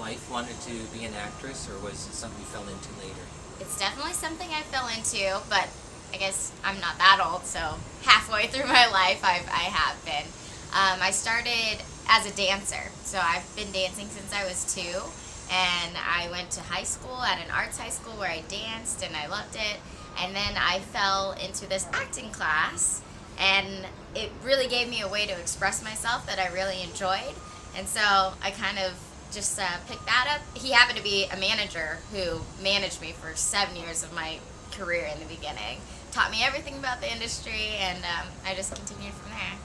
life wanted to be an actress, or was it something you fell into later? It's definitely something I fell into, but I guess I'm not that old, so halfway through my life I have been. I started as a dancer, so I've been dancing since I was 2, and I went to high school at an arts high school where I danced and I loved it, and then I fell into this acting class, and it really gave me a way to express myself that I really enjoyed, and so I kind of just picked that up. He happened to be a manager who managed me for 7 years of my career in the beginning. Taught me everything about the industry, and I just continued from there.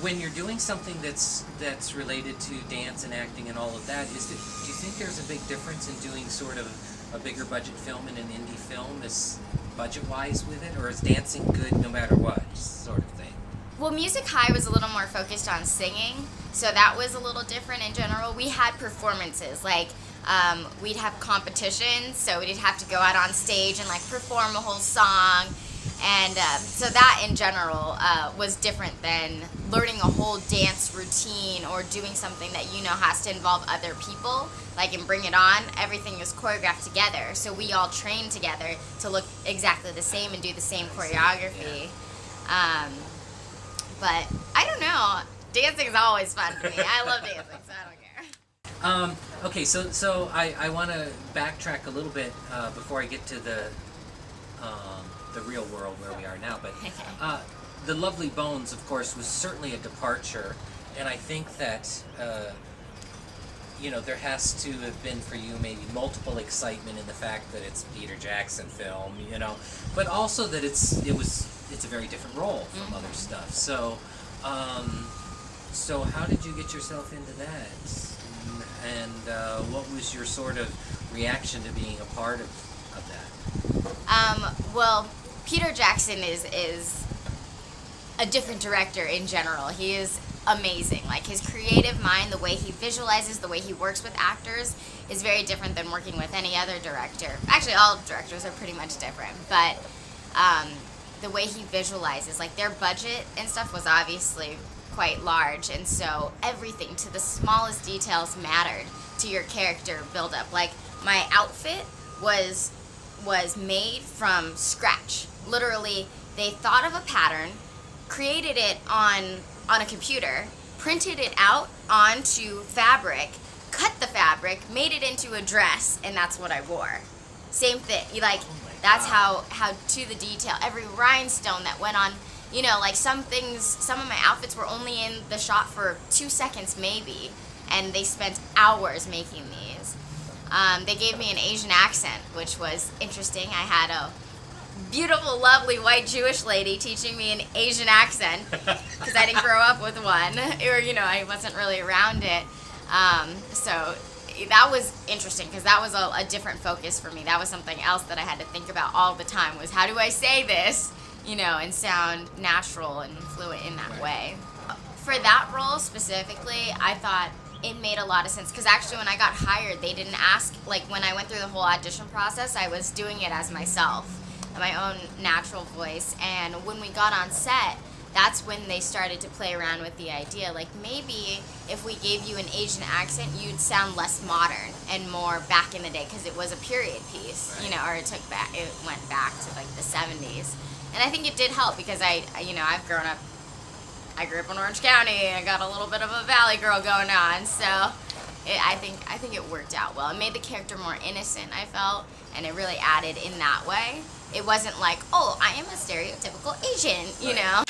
When you're doing something that's related to dance and acting and all of that, do you think there's a big difference in doing sort of a bigger budget film and an indie film, is budget-wise with it, or is dancing good no matter what, sort of thing? Well, Music High was a little more focused on singing, so that was a little different in general. We had performances, like we'd have competitions, so we'd have to go out on stage and like perform a whole song, and so that in general was different than learning a whole dance routine or doing something that has to involve other people, like in Bring It On. Everything is choreographed together, so we all train together to look exactly the same and do the same choreography. But I don't know. Dancing is always fun to me. I love dancing, so I don't care. Okay, so I want to backtrack a little bit before I get to the real world where we are now. But The Lovely Bones, of course, was certainly a departure, and I think that there has to have been for you maybe multiple excitement in the fact that it's a Peter Jackson film, but also that it's a very different role from other stuff. So, so how did you get yourself into that? And what was your sort of reaction to being a part of that? Well, Peter Jackson is a different director in general. He is amazing. Like, his creative mind, the way he visualizes, the way he works with actors is very different than working with any other director. Actually, all directors are pretty much different, but the way he visualizes, like, their budget and stuff was obviously quite large, and so everything to the smallest details mattered to your character build-up. Like, my outfit was made from scratch. Literally, they thought of a pattern, created it on a computer, printed it out onto fabric, cut the fabric, made it into a dress, and that's what I wore. Same thing. That's how to the detail. Every rhinestone that went on, like some of my outfits were only in the shot for 2 seconds maybe, and they spent hours making these. They gave me an Asian accent, which was interesting. I had a beautiful, lovely white Jewish lady teaching me an Asian accent because I didn't grow up with one, or I wasn't really around it. So that was interesting because that was a different focus for me. That was something else that I had to think about all the time, was how do I say this, and sound natural and fluent in that way. For that role specifically, I thought it made a lot of sense because actually when I got hired, they didn't ask, like when I went through the whole audition process, I was doing it as myself, my own natural voice, and when we got on set, that's when they started to play around with the idea, like maybe if we gave you an Asian accent, you'd sound less modern and more back in the day because it was a period piece, or it went back to like the 70s. And I think it did help because I grew up in Orange County, I got a little bit of a Valley girl going on, so I think it worked out well. It made the character more innocent, I felt, and it really added in that way. It wasn't like, oh, I am a stereotypical Asian, you know?